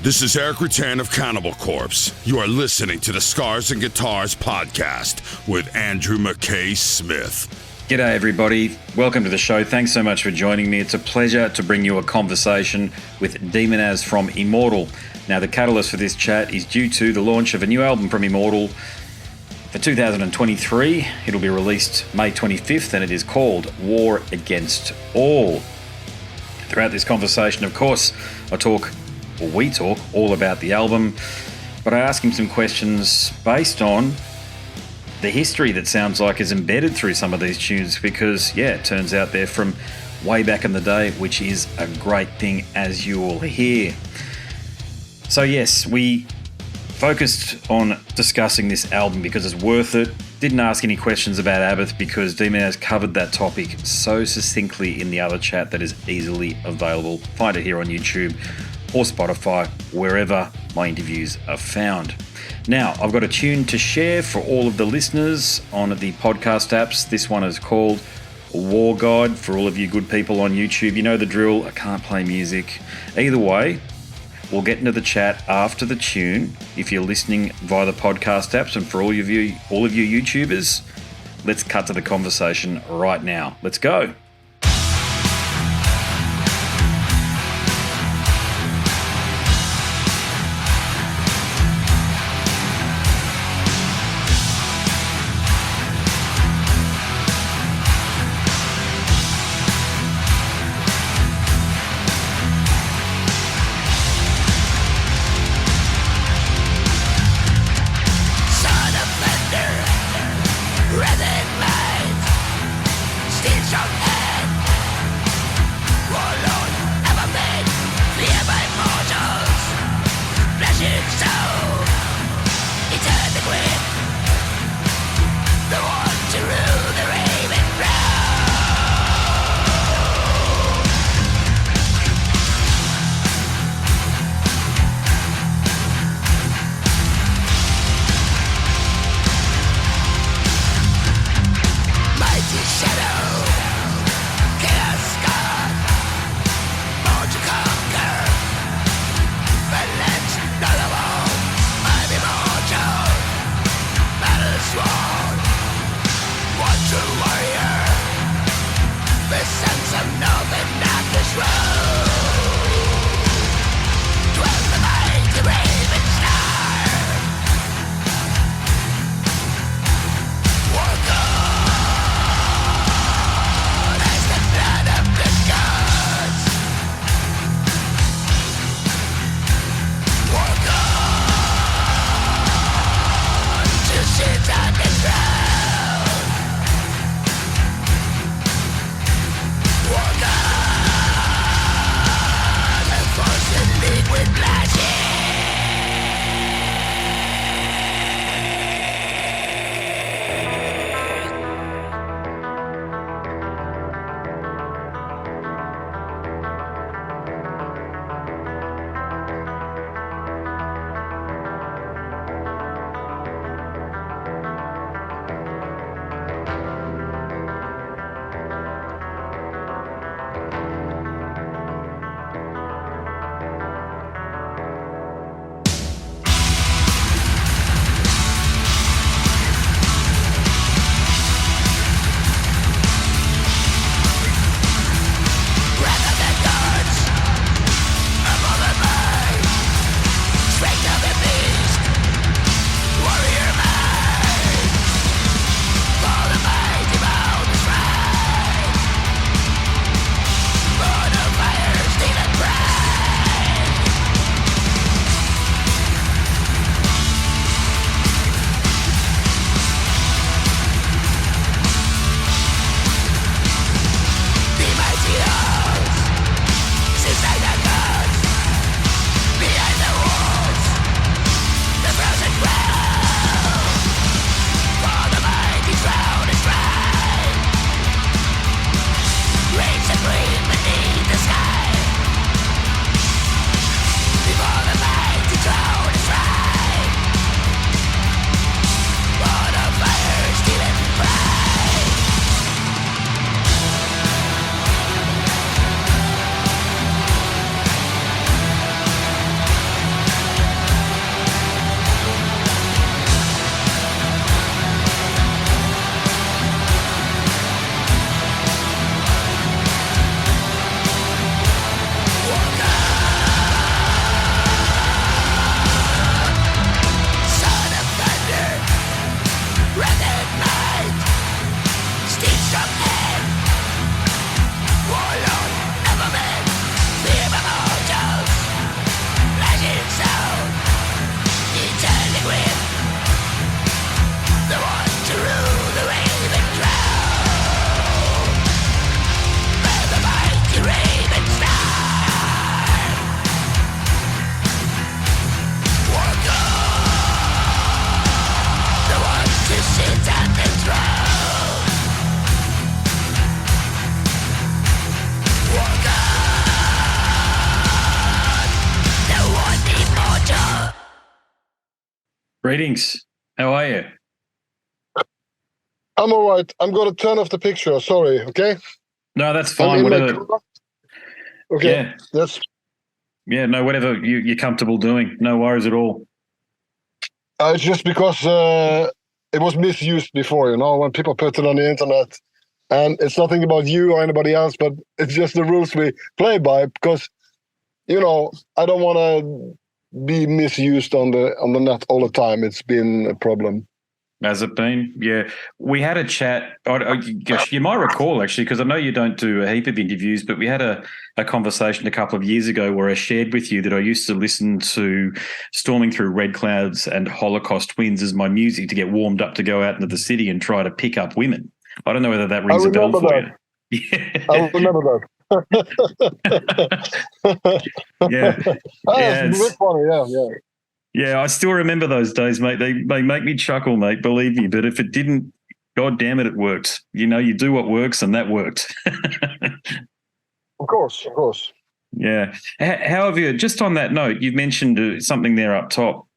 This is Eric Rutan of Cannibal Corpse. You are listening to the Scars and Guitars podcast with Andrew McKay Smith. G'day everybody, welcome to the show. Thanks so much for joining me. It's a pleasure to bring you a conversation with Demonaz from Immortal. Now the catalyst for this chat is due to the launch of a new album from Immortal for 2023. It'll be released May 25th and it is called War Against All. Throughout this conversation, of course, we talk all about the album, but I ask him some questions based on the history that sounds like is embedded through some of these tunes because, it turns out they're from way back in the day, which is a great thing, as you will hear. So yes, we focused on discussing this album because it's worth it. Didn't ask any questions about Abbott because Demonaz covered that topic so succinctly in the other chat that is easily available. Find it here on YouTube or Spotify, wherever my interviews are found. Now, I've got a tune to share for all of the listeners on the podcast apps. This one is called War Guide for all of you good people on YouTube. You know the drill, I can't play music. Either way, we'll get into the chat after the tune. If you're listening via the podcast apps, and for all of you YouTubers, let's cut to the conversation right now. Let's go. Rather than mine, still strong. Greetings. How are you? I'm all right. I'm going to turn off the picture. Sorry, okay? No, that's I'm fine. in Whatever. Okay, Yeah. No, whatever you're comfortable doing. No worries at all. it's just because it was misused before, when people put it on the internet. And it's nothing about you or anybody else, but it's just the rules we play by because, I don't want to be misused on the net all the time. It's been a problem. Has it been? Yeah. We had a chat. Gosh, you might recall, actually, because I know you don't do a heap of interviews, but we had a conversation a couple of years ago where I shared with you that I used to listen to Storming Through Red Clouds and Holocaust Winds as my music to get warmed up to go out into the city and try to pick up women. I don't know whether that rings a bell for you. Yeah. I remember that. Yeah. It's a bit funny, yeah. Yeah, I still remember those days, mate. They make me chuckle, mate, believe me. But if it didn't, God damn it, it worked. You do what works, and that worked. Of course. Yeah. How have you, just on that note, you've mentioned something there up top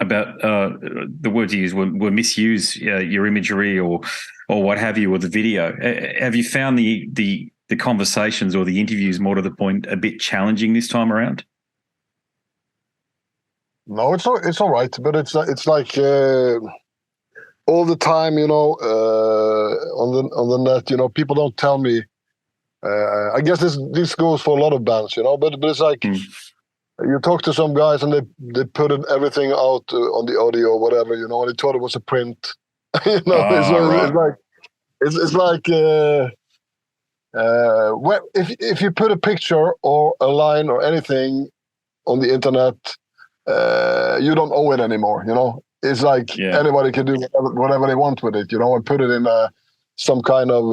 about the words you used were misuse your imagery or what have you, or the video. Have you found the conversations or the interviews, more to the point, a bit challenging this time around? No, it's all right, but it's like all the time, on the net, people don't tell me. I guess this goes for a lot of bands, but it's like you talk to some guys and they put everything out on the audio or whatever, and they thought it was a print. It's like if you put a picture or a line or anything on the internet. You don't owe it anymore, It's like anybody can do whatever they want with it, and put it in some kind of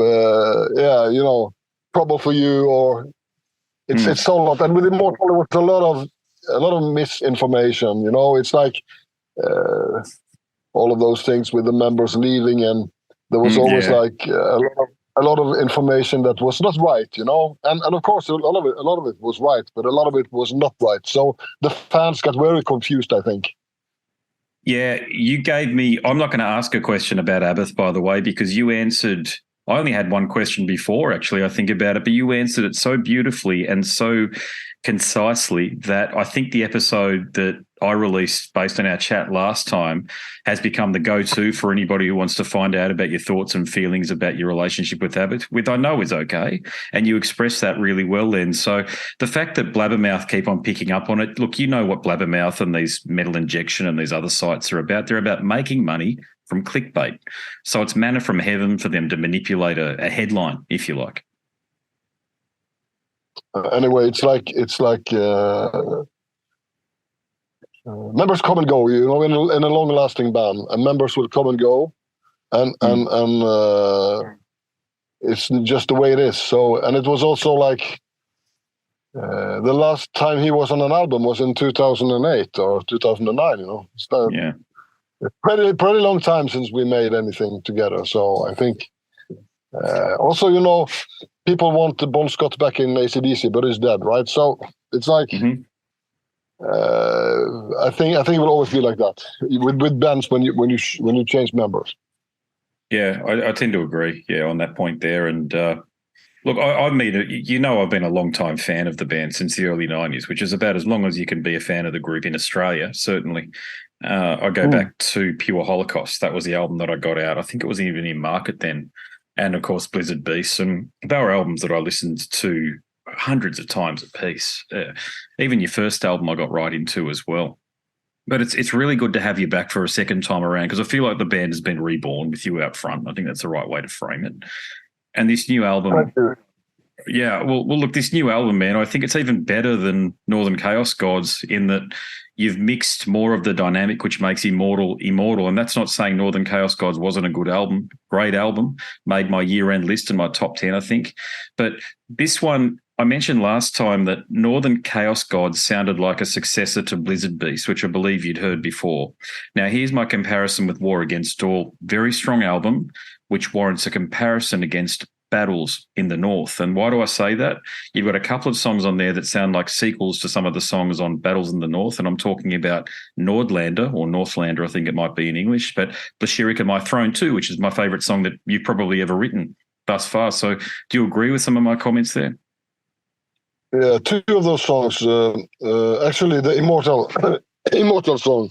trouble for you, or it's so lot. And with Immortal, there was a lot of misinformation. It's like all of those things with the members leaving, and there was always like a lot of information that was not right, and of course a lot of it was right, but a lot of it was not right. So the fans got very confused, I think. Yeah, you gave me. I'm not going to ask a question about Abbott, by the way, because you answered. I only had one question before, actually, I think about it, but you answered it so beautifully and so concisely that I think the episode that I released based on our chat last time has become the go-to for anybody who wants to find out about your thoughts and feelings about your relationship with Abbott, which I know is okay. And you expressed that really well then. So the fact that Blabbermouth keep on picking up on it, look, you know what Blabbermouth and these Metal Injection and these other sites are about. They're about making money from clickbait. So it's manna from heaven for them to manipulate a headline, if you like. Anyway, it's like members come and go, in a long-lasting band, and members will come and go, and it's just the way it is. So, and it was also like the last time he was on an album was in 2008 or 2009. It's pretty long time since we made anything together. So I think also, people want the Bon Scott back in AC/DC, but he's dead, right? So it's like I think it will always be like that with bands when you change members. Yeah, I tend to agree. Yeah, on that point there. And look, I've been a long time fan of the band since the early 90s, which is about as long as you can be a fan of the group in Australia. Certainly, I go back to Pure Holocaust. That was the album that I got out. I think it wasn't even in market then. And of course, Blizzard Beasts, and they were albums that I listened to hundreds of times a piece. Even your first album I got right into as well. But it's really good to have you back for a second time around, because I feel like the band has been reborn with you out front. I think that's the right way to frame it. And this new album, well, look, this new album, man, I think it's even better than Northern Chaos Gods in that you've mixed more of the dynamic, which makes Immortal. And that's not saying Northern Chaos Gods wasn't a good album, great album, made my year-end list and my top 10, I think. But this one, I mentioned last time that Northern Chaos Gods sounded like a successor to Blizzard Beast, which I believe you'd heard before. Now, here's my comparison with War Against All. Very strong album, which warrants a comparison against battles in the North. And why do I say that? You've got a couple of songs on there that sound like sequels to some of the songs on Battles in the North, and I'm talking about Nordlander, or Northlander, I think it might be in English, but Blashrykh and My Throne too, which is my favourite song that you've probably ever written thus far. So do you agree with some of my comments there? Yeah, two of those songs, actually the Immortal song,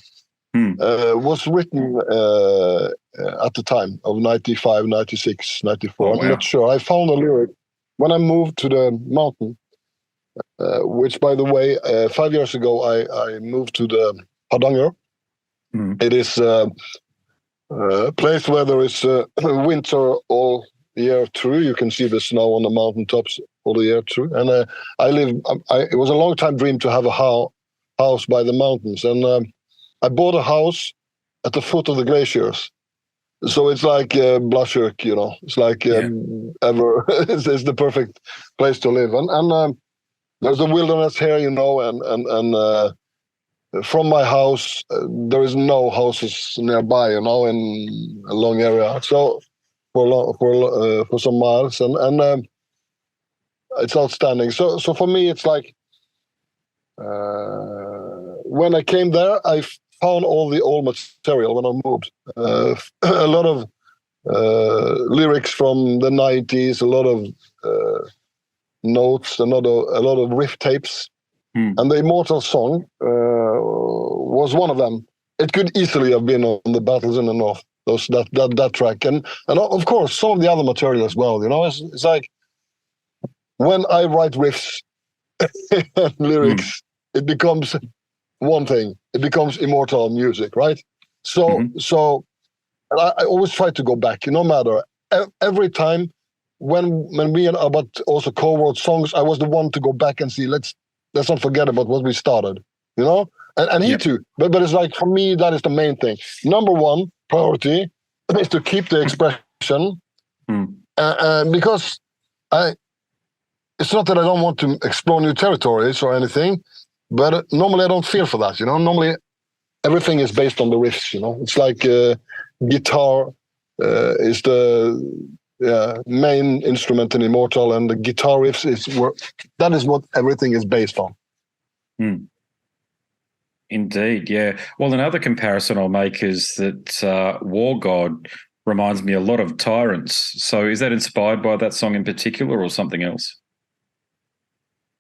was written at the time of 95, 96, 94. Oh, wow. I'm not sure. I found a lyric when I moved to the mountain, which, by the way, 5 years ago, I moved to the Hardanger. It is a place where there is winter all year through. You can see the snow on the mountaintops all the year through. And it was a long time dream to have a house by the mountains. And I bought a house at the foot of the glaciers. So it's like Blashrykh, you know. It's like it's the perfect place to live. And there's a wilderness here, you know, and from my house, there is no houses nearby, you know, in a long area. So for some miles, and it's outstanding. So for me, it's like when I came there, I found all the old material when I moved. A lot of lyrics from the 90s, a lot of notes, a lot of riff tapes, and the Immortal song was one of them. It could easily have been on the Battles in the North. That track, and of course some of the other material as well. You know, it's like when I write riffs and lyrics, it becomes one thing. It becomes Immortal music, right? So I always try to go back. No matter every time when me and Abbat also co-wrote songs, I was the one to go back and see. Let's not forget about what we started. You know, and he too. But it's like for me that is the main thing. Number one priority is to keep the expression, because it's not that I don't want to explore new territories or anything, but normally I don't feel for that, you know. Normally everything is based on the riffs, you know. It's like guitar is the main instrument in Immortal, and the guitar riffs that is what everything is based on. Indeed, yeah. Well, another comparison I'll make is that War God reminds me a lot of Tyrants. So is that inspired by that song in particular or something else?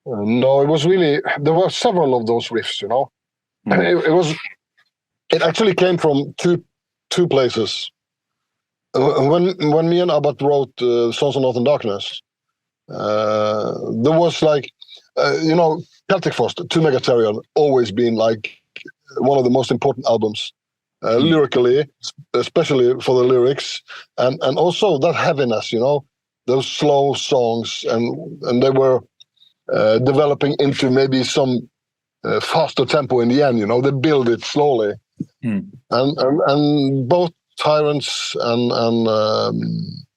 No, it was really, there were several of those riffs, you know. It actually came from two places. When me and Abbat wrote Sons of Northern Darkness, there was like, you know, Celtic Frost, To Megatherion, always been like one of the most important albums, lyrically, especially for the lyrics, and also that heaviness, you know, those slow songs, and they were developing into maybe some faster tempo in the end, you know. They build it slowly, and both Tyrants and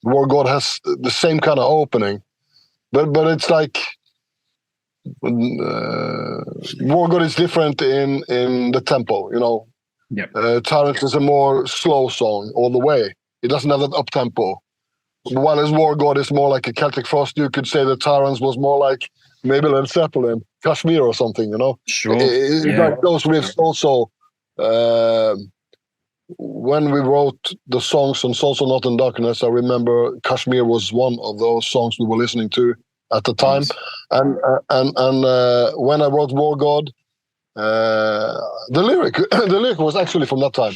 War God has the same kind of opening, but it's like War God is different in the tempo, you know. Tyrants is a more slow song all the way. It doesn't have that up tempo. While as War God is more like a Celtic Frost, you could say the Tyrants was more like maybe Led Zeppelin, Kashmir or something, you know. Sure. Like those riffs also. When we wrote the songs on Sons of Northern Darkness, I remember Kashmir was one of those songs we were listening to at the time. And when I wrote War God, the lyric was actually from that time.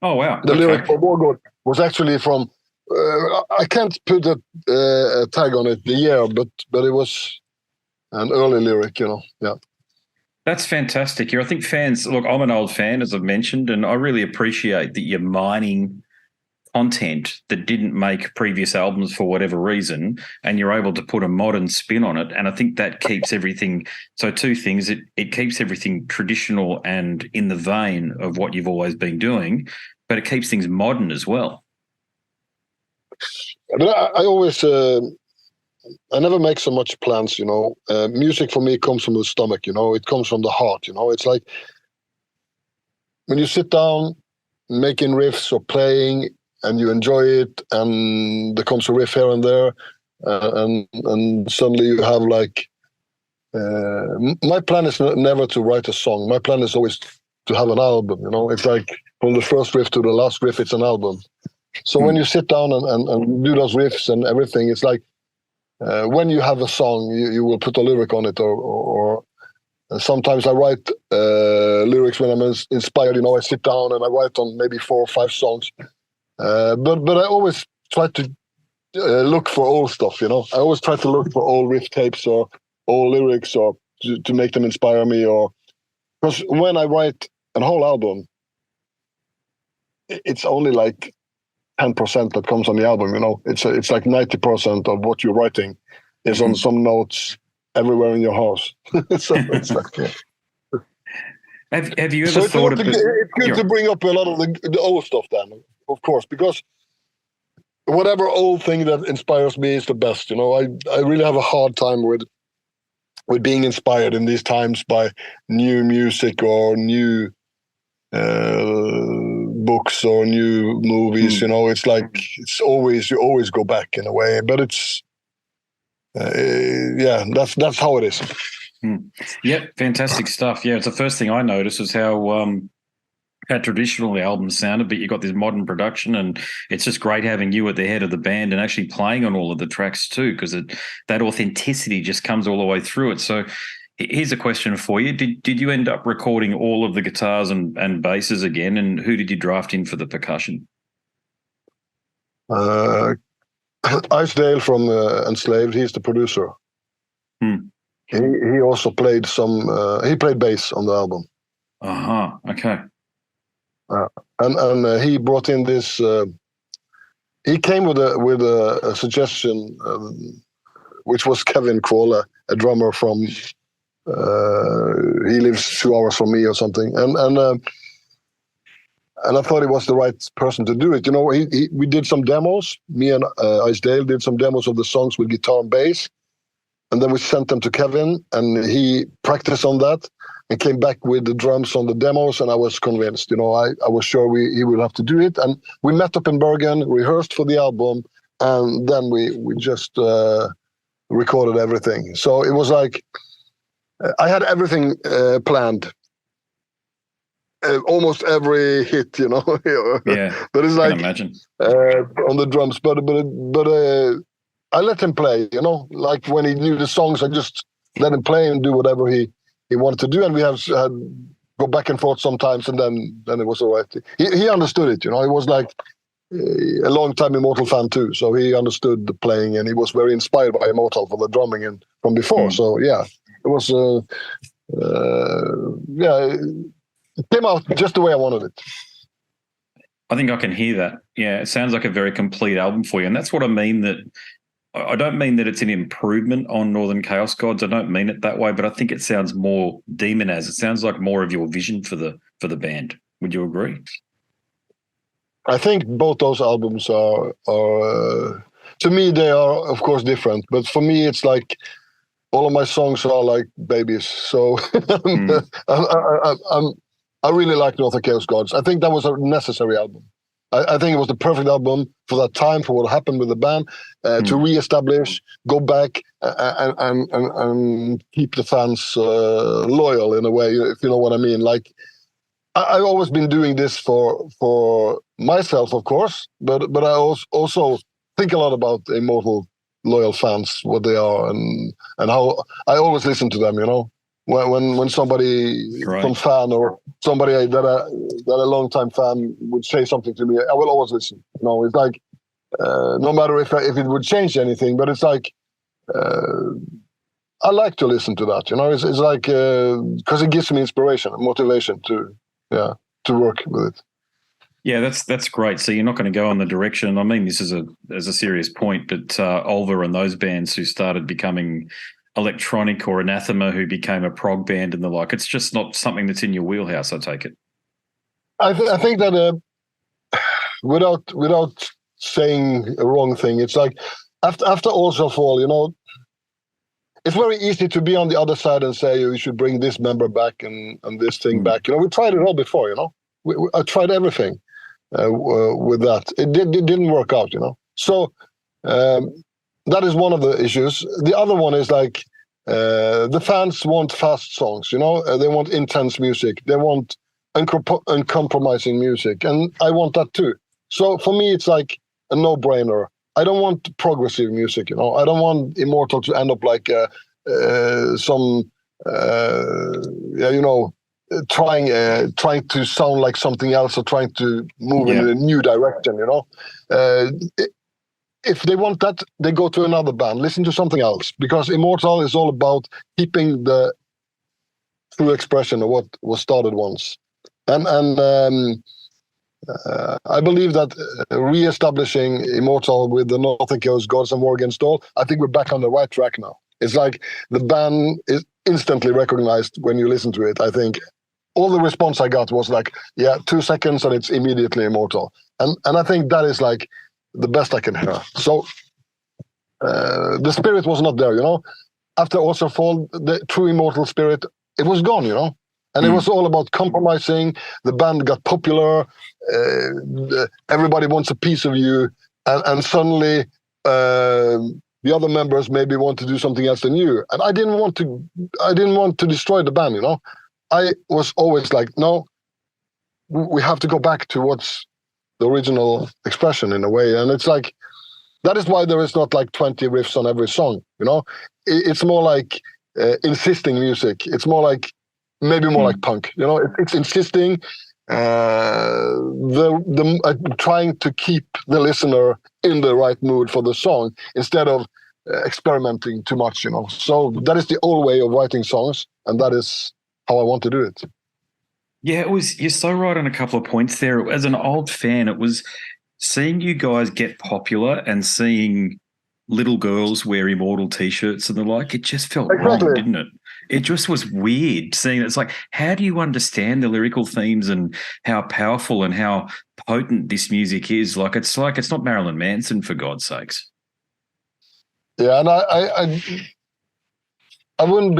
Oh wow! The lyric for War God was actually from. I can't put a tag on it, the year, but it was an early lyric, you know. Yeah. That's fantastic. I think fans, look, I'm an old fan, as I've mentioned, and I really appreciate that you're mining content that didn't make previous albums for whatever reason, and you're able to put a modern spin on it. And I think that keeps everything, so two things, it keeps everything traditional and in the vein of what you've always been doing, but it keeps things modern as well. But I always, I never make so much plans, you know. Music for me comes from the stomach, you know. It comes from the heart, you know. It's like when you sit down making riffs or playing, and you enjoy it, and there comes a riff here and there, and suddenly you have like. My plan is never to write a song. My plan is always to have an album. You know, it's like from the first riff to the last riff, it's an album. So when you sit down and do those riffs and everything, it's like when you have a song, you will put a lyric on it, or sometimes I write lyrics when I'm inspired. You know, I sit down and I write on maybe 4 or 5 songs. But I always try to look for old stuff. You know, I always try to look for old riff tapes or old lyrics, or to make them inspire me. Or because when I write a whole album, it's only like 10% that comes on the album. You know, it's like 90% of what you're writing is on some notes everywhere in your house. So it's like, yeah. Have you ever thought of it? It's good to bring up a lot of the old stuff then, of course, because whatever old thing that inspires me is the best. You know, I really have a hard time with being inspired in these times by new music or new books or new movies. You know, it's like you always go back in a way, but it's that's how it is. Yep, fantastic stuff. Yeah, it's the first thing I noticed was how traditional the album sounded, but you got this modern production, and it's just great having you at the head of the band and actually playing on all of the tracks too, because that authenticity just comes all the way through it. So here's a question for you. Did you end up recording all of the guitars and basses again, and who did you draft in for the percussion? Isedale from Enslaved, he's the producer. He also played he played bass on the album. Okay. And he brought in this. He came with a suggestion, which was Kevin Kvåle, a drummer from. He lives 2 hours from me or something, and I thought he was the right person to do it. You know, we did some demos. Me and Isedale did some demos of the songs with guitar and bass, and then we sent them to Kevin, and he practiced on that and came back with the drums on the demos, and I was convinced. You know, I was sure he would have to do it, and we met up in Bergen, rehearsed for the album, and then we just recorded everything. So it was like I had everything planned. Almost every hit, you know. Yeah, but it's like I can imagine on the drums. But I let him play, you know. Like when he knew the songs, I just let him play and do whatever he wanted to do. And we had go back and forth sometimes, and then it was all right. He understood it, you know. He was like a long time Immortal fan too, so he understood the playing, and he was very inspired by Immortal for the drumming and from before. So yeah, it was it came out just the way I wanted it. I think I can hear that. Yeah, it sounds like a very complete album for you. And that's what I mean. That I don't mean that it's an improvement on Northern Chaos Gods. I don't mean it that way, but I think it sounds more Demonaz. It sounds like more of your vision for the band. Would you agree? I think both those albums are to me, they are of course different, but for me it's like all of my songs are like babies. So I really like Northern Chaos Gods. I think that was a necessary album. I think it was the perfect album for that time, for what happened with the band, to reestablish, go back, and keep the fans loyal in a way, if you know what I mean. Like, I've always been doing this for myself, of course, but I also think a lot about Immortal loyal fans, what they are, and how I always listen to them, you know. When somebody from fan or somebody that a long time fan would say something to me, I will always listen. You know, it's like no matter if it would change anything, but it's like I like to listen to that. You know, it's like because it gives me inspiration and motivation to work with it. Yeah, that's great. So you're not going to go on the direction. I mean, this is as a serious point, but Ulver and those bands who started becoming electronic, or Anathema who became a prog band and the like, it's just not something that's in your wheelhouse, I take it. I think that without saying a wrong thing, it's like after All Shall Fall, you know, it's very easy to be on the other side and say you should bring this member back and this thing back. You know, we tried it all before, you know. I tried everything. with that. It didn't work out, you know. So that is one of the issues. The other one is like the fans want fast songs, you know. They want intense music. They want uncompromising music, and I want that too. So for me, it's like a no-brainer. I don't want progressive music, you know. I don't want Immortal to end up like some, you know, trying to sound like something else or trying to move in a new direction, you know. If they want that, they go to another band, listen to something else, because Immortal is all about keeping the true expression of what was started once. And I believe that re-establishing Immortal with the Northern Coast Gods and War Against All, I think we're back on the right track now. It's like the band is instantly recognized when you listen to it. I think all the response I got was like, 2 seconds and it's immediately Immortal. And I think that is like the best I can hear. So the spirit was not there, you know. After Also Fall, the true Immortal spirit, it was gone, you know. And it was all about compromising. The band got popular. Everybody wants a piece of you. And suddenly the other members maybe want to do something else than you. And I didn't want to destroy the band, you know. I was always like, no, we have to go back to what's the original expression in a way. And it's like, that is why there is not like 20 riffs on every song, you know. It's more like insisting music. It's more like, maybe more like punk, you know. It's insisting, trying to keep the listener in the right mood for the song instead of experimenting too much, you know. So that is the old way of writing songs, and that is how I want to do it. Yeah, you're so right on a couple of points there. As an old fan, it was seeing you guys get popular and seeing little girls wear Immortal T-shirts and the like. It just felt wrong, didn't it? It just was weird seeing it. It's like, how do you understand the lyrical themes and how powerful and how potent this music is? Like it's not Marilyn Manson, for God's sakes. Yeah, and I wouldn't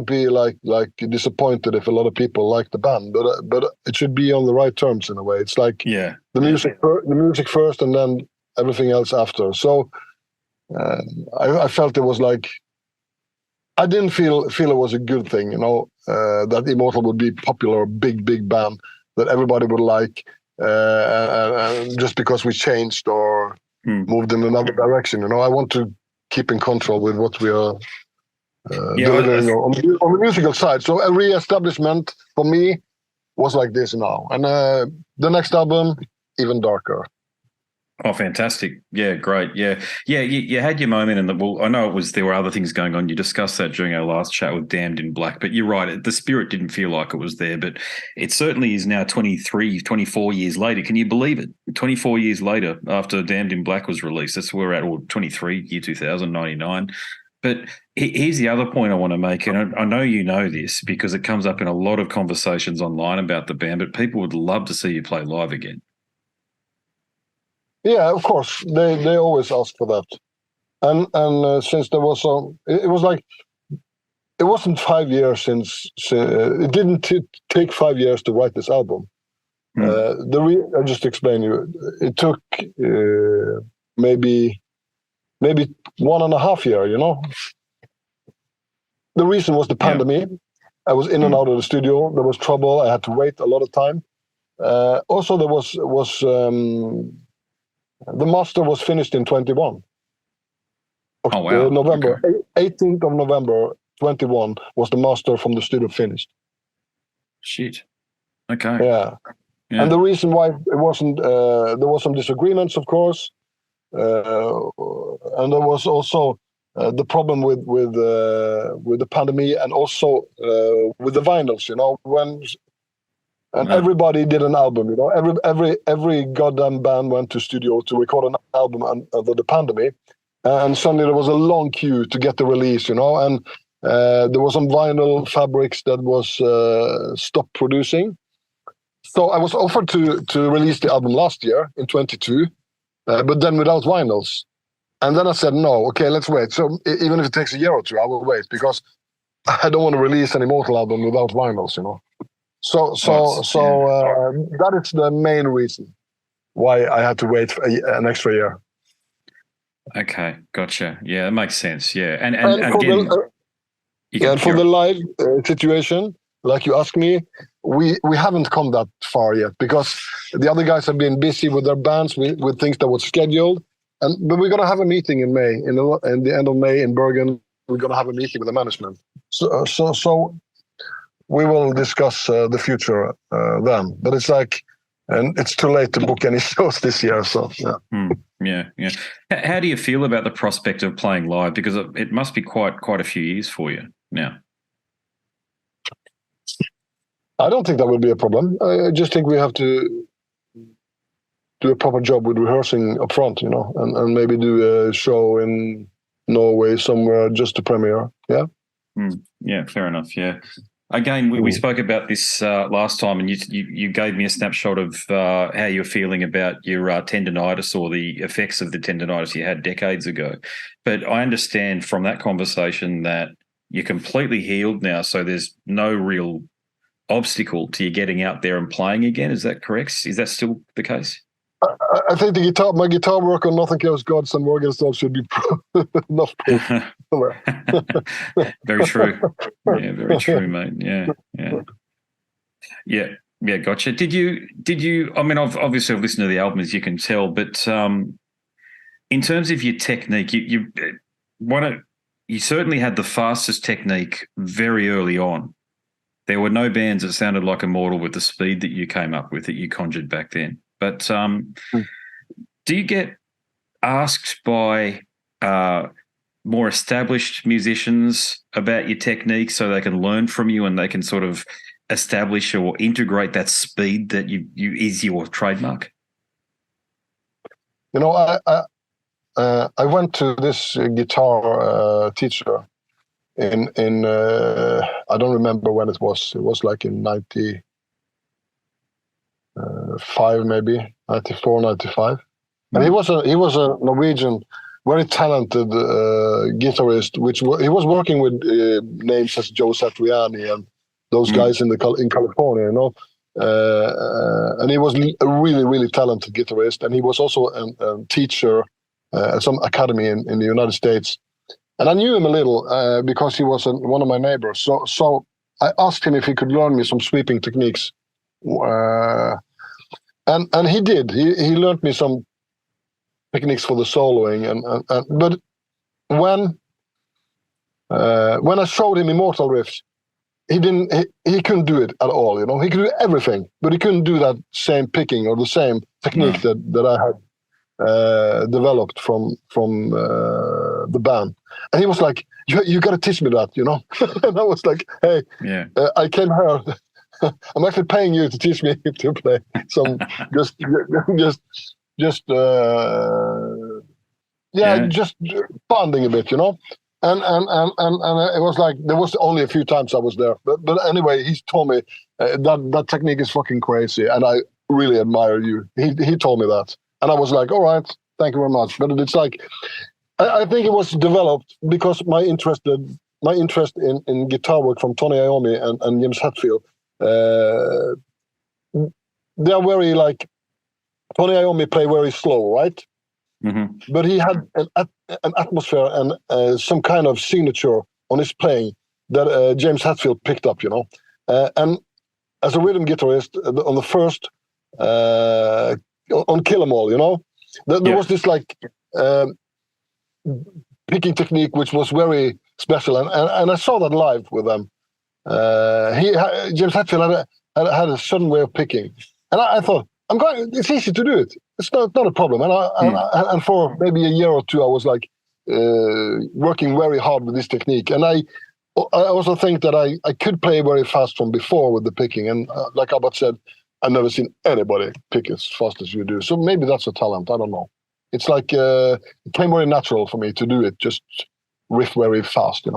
be like disappointed if a lot of people like the band, but it should be on the right terms in a way. It's like the music first, and then everything else after. So I felt it was like, I didn't feel it was a good thing, you know, that Immortal would be popular, big band that everybody would like, just because we changed or moved in another direction. You know, I want to keep in control with what we are delivering on the musical side. So a re-establishment for me was like this now, and the next album even darker. Oh, fantastic. Yeah, great. Yeah. You had your moment, and I know there were other things going on. You discussed that during our last chat with Damned in Black, but you're right. The spirit didn't feel like it was there, but it certainly is now 24 years later. Can you believe it? 24 years later, after Damned in Black was released, that's where we're at, or 23, year 2099. But here's the other point I want to make, and I know you know this because it comes up in a lot of conversations online about the band, but people would love to see you play live again. Yeah, of course. They always ask for that, and since there was it was like, it wasn't 5 years since it didn't take 5 years to write this album. I just explained you. It took maybe 1.5 years. You know, the reason was the pandemic. I was in and out of the studio. There was trouble. I had to wait a lot of time. Also, there was the master was finished in 21. Oh, wow. November, okay. 18th of November 21 was the master from the studio finished. Shit. Okay. Yeah. And the reason why it wasn't, there was some disagreements, of course, and there was also the problem with the pandemic, and also with the vinyls. You know, everybody did an album. You know, every goddamn band went to studio to record an album under the pandemic, and suddenly there was a long queue to get the release. You know, and there was some vinyl fabrics that was stopped producing. So I was offered to release the album last year in 22, but then without vinyls. And then I said, no, okay, let's wait. So even if it takes a year or two, I will wait, because I don't want to release an Immortal album without vinyls, you know. That is the main reason why I had to wait for an extra year. Okay, gotcha. Yeah, that makes sense. Yeah, and again, for the live situation, like you asked me, we haven't come that far yet because the other guys have been busy with their bands with things that were scheduled. But we're gonna have a meeting in May, in the end of May in Bergen. We're gonna have a meeting with the management. So we will discuss the future then. But it's like, and it's too late to book any shows this year. So yeah. Yeah. How do you feel about the prospect of playing live? Because it must be quite a few years for you now. I don't think that would be a problem. I just think we have to do a proper job with rehearsing up front, and maybe do a show in Norway somewhere just to premiere. Yeah. Yeah, fair enough. Yeah. Again, we spoke about this last time, and you gave me a snapshot of how you're feeling about your tendonitis or the effects of the tendonitis you had decades ago. But I understand from that conversation that you're completely healed now, so there's no real obstacle to you getting out there and playing again. Is that correct? Is that still the case? I think my guitar work on Nothing Kills Gods and Morgenstern should be enough proof. Very true. Yeah, very true, mate. Yeah, gotcha. Did you, I mean, obviously I've listened to the album, as you can tell, but in terms of your technique, you certainly had the fastest technique very early on. There were no bands that sounded like Immortal with the speed that you came up with, that you conjured back then. But do you get asked by more established musicians about your technique so they can learn from you and they can sort of establish or integrate that speed that is your trademark? I went to this guitar teacher in I don't remember when it was. It was like in 95, maybe 94, 95. And he was a Norwegian, very talented guitarist. He was working with names as Joe Satriani and those guys in California, and he was a really, really talented guitarist. And he was also a teacher at some academy in the United States. And I knew him a little because he was one of my neighbors. So I asked him if he could learn me some sweeping techniques, and he did. He learned me some techniques for the soloing. But when I showed him Immortal riffs, he couldn't do it at all. He could do everything, but he couldn't do that same picking or the same technique that I had developed from the band. And he was like, you got to teach me that, And I was like, hey, I came here. I'm actually paying you to teach me to play some just bonding a bit, And it was like, there was only a few times I was there, but anyway, he told me that technique is fucking crazy, and I really admire you. He told me that, and I was like, all right, thank you very much. But it's like, I think it was developed because my interest in guitar work from Tony Iommi and James Hetfield. They are very like, Tony Iommi play very slow, right? Mm-hmm. But he had an atmosphere and some kind of signature on his playing that James Hetfield picked up, and as a rhythm guitarist on the first on Kill 'Em All, there was this like picking technique which was very special, and I saw that live with them. James Hetfield had a certain way of picking, and I thought, it's easy to do it. It's not a problem. And for maybe a year or two, I was like working very hard with this technique. And I also think that I could play very fast from before with the picking. And like Abbat said, I've never seen anybody pick as fast as you do. So maybe that's a talent. I don't know. It's like it came very natural for me to do it, just riff very fast,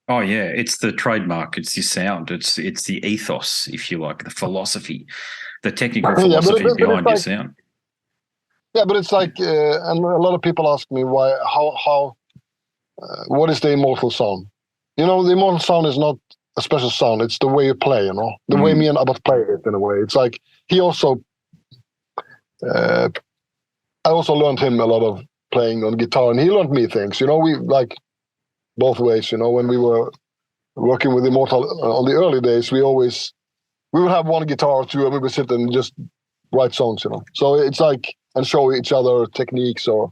Oh yeah, it's the trademark. It's your sound. It's the ethos, if you like, the philosophy, the technical philosophy behind your sound. Yeah, but it's like, and a lot of people ask me what is the Immortal sound? The Immortal sound is not a special sound. It's the way you play, the way me and Abbott play it in a way. It's like he also, I also learned him a lot of playing on guitar, and he learned me things. We like both ways. When we were working with Immortal on the early days, we would have one guitar or two, and we would sit and just write songs. So it's like, and show each other techniques or,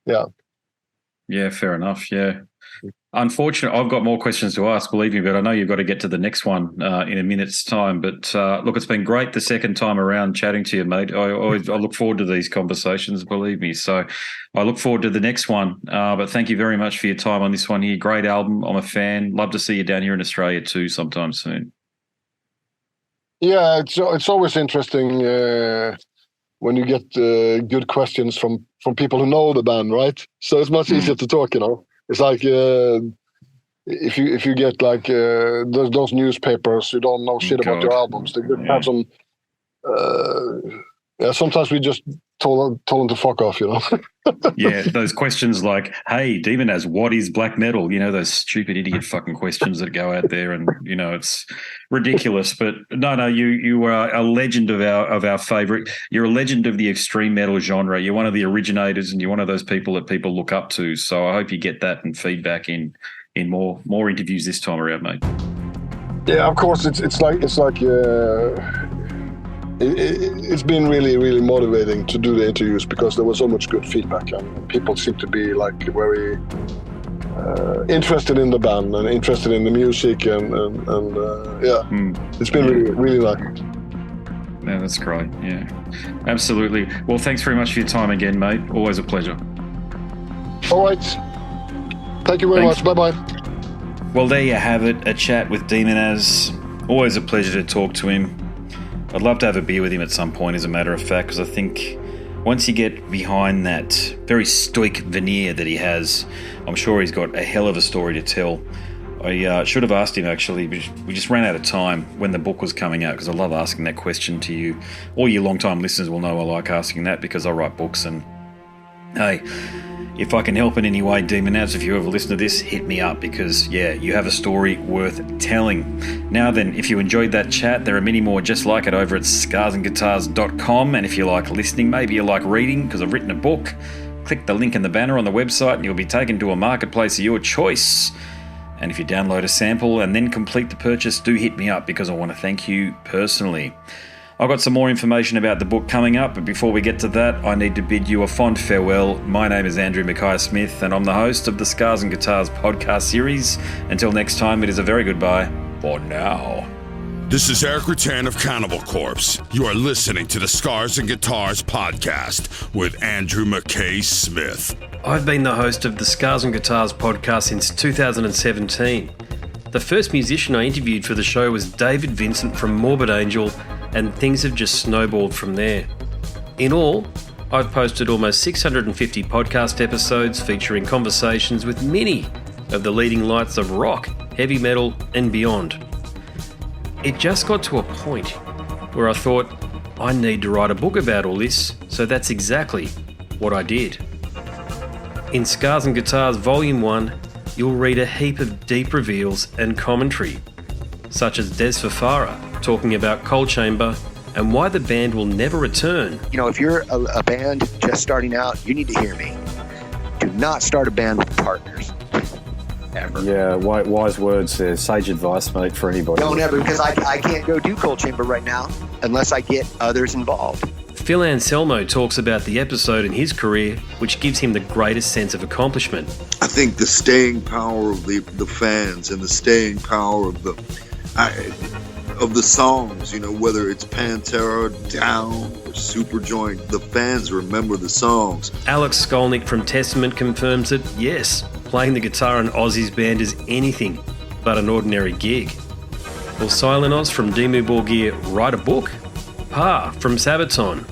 yeah. Yeah, fair enough. Yeah. Unfortunately, I've got more questions to ask, believe me, but I know you've got to get to the next one in a minute's time. But look, it's been great the second time around chatting to you, mate. I look forward to these conversations, believe me. So I look forward to the next one. But thank you very much for your time on this one here. Great album. I'm a fan. Love to see you down here in Australia too sometime soon. Yeah, it's always interesting when you get good questions from people who know the band, right? So it's much easier to talk, It's like if you get like those newspapers who don't know shit about your albums, they could have some. Sometimes we just told them to fuck off, Yeah, those questions like, "Hey, Demonaz, what is black metal?" Those stupid idiot fucking questions that go out there, and it's ridiculous. But no, you are a legend of our favorite. You're a legend of the extreme metal genre. You're one of the originators, and you're one of those people that people look up to. So I hope you get that and feedback in more interviews this time around, mate. Yeah, of course. It's like. It's been really, really motivating to do the interviews because there was so much good feedback, and people seem to be like very interested in the band and interested in the music, and it's been really, really nice. Yeah, that's great. Yeah, absolutely. Well, thanks very much for your time again, mate. Always a pleasure. All right. Thank you very much. Bye-bye. Well, there you have it. A chat with Demonaz. Always a pleasure to talk to him. I'd love to have a beer with him at some point, as a matter of fact, because I think once you get behind that very stoic veneer that he has, I'm sure he's got a hell of a story to tell. I should have asked him, actually, but we just ran out of time when the book was coming out, because I love asking that question to you. All you long-time listeners will know I like asking that because I write books, and hey, if I can help in any way, Demonaz, if you ever listen to this, hit me up because, you have a story worth telling. Now then, if you enjoyed that chat, there are many more just like it over at scarsandguitars.com. And if you like listening, maybe you like reading because I've written a book, click the link in the banner on the website and you'll be taken to a marketplace of your choice. And if you download a sample and then complete the purchase, do hit me up because I want to thank you personally. I've got some more information about the book coming up, but before we get to that, I need to bid you a fond farewell. My name is Andrew Mackay-Smith, and I'm the host of the Scars and Guitars podcast series. Until next time, it is a very goodbye for now. This is Eric Rattan of Cannibal Corpse. You are listening to the Scars and Guitars podcast with Andrew Mackay-Smith. I've been the host of the Scars and Guitars podcast since 2017. The first musician I interviewed for the show was David Vincent from Morbid Angel, and things have just snowballed from there. In all, I've posted almost 650 podcast episodes featuring conversations with many of the leading lights of rock, heavy metal, and beyond. It just got to a point where I thought, I need to write a book about all this, so that's exactly what I did. In Scars and Guitars Volume 1, you'll read a heap of deep reveals and commentary, such as Des Fafara talking about Coal Chamber and why the band will never return. If you're a band just starting out, you need to hear me. Do not start a band with partners. Ever. Yeah, wise words there. Sage advice, mate, for anybody. Don't ever, because I can't go do Coal Chamber right now unless I get others involved. Phil Anselmo talks about the episode in his career which gives him the greatest sense of accomplishment. I think the staying power of the fans and the staying power of the songs, whether it's Pantera, Down, or Superjoint, the fans remember the songs. Alex Skolnick from Testament confirms that, yes, playing the guitar in Ozzy's band is anything but an ordinary gig. Will Silent Oz from Dimmu Borgir write a book? Pa from Sabaton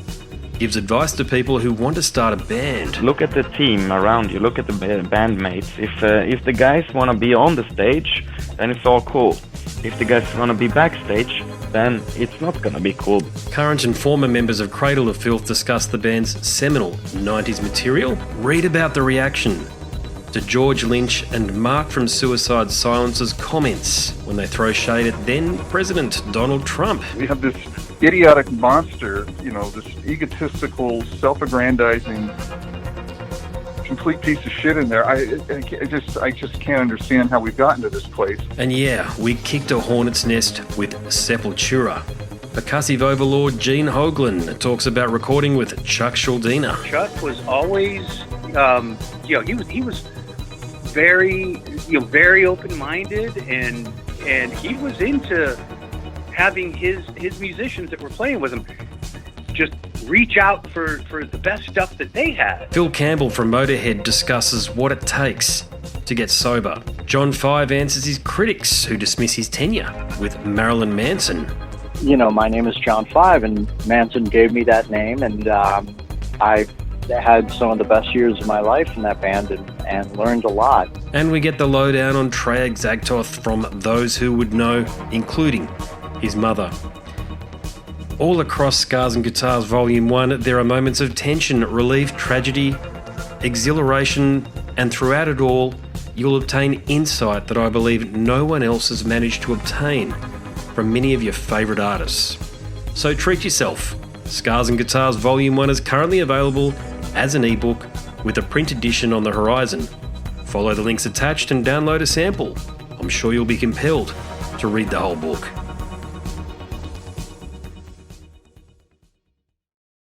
gives advice to people who want to start a band. Look at the team around you, look at the bandmates. If the guys want to be on the stage, then it's all cool. If the guys want to be backstage, then it's not going to be cool. Current and former members of Cradle of Filth discuss the band's seminal 90s material. Read about the reaction to George Lynch and Mark from Suicide Silence's comments when they throw shade at then President Donald Trump. We have this idiotic monster, this egotistical, self-aggrandizing, complete piece of shit in there. I just can't understand how we've gotten to this place. And yeah, we kicked a hornet's nest with Sepultura. Percussive overlord Gene Hoglan talks about recording with Chuck Schuldiner. Chuck was always, he was very, very open-minded, and he was into having his musicians that were playing with him just reach out for the best stuff that they had. Phil Campbell from Motorhead discusses what it takes to get sober. John Five answers his critics who dismiss his tenure with Marilyn Manson. My name is John Five, and Manson gave me that name, and I had some of the best years of my life in that band and learned a lot. And we get the lowdown on Treyarch Zagtoth from those who would know, including his mother. All across Scars and Guitars Volume 1, there are moments of tension, relief, tragedy, exhilaration, and throughout it all, you'll obtain insight that I believe no one else has managed to obtain from many of your favourite artists. So treat yourself. Scars and Guitars Volume 1 is currently available as an ebook with a print edition on the horizon. Follow the links attached and download a sample. I'm sure you'll be compelled to read the whole book.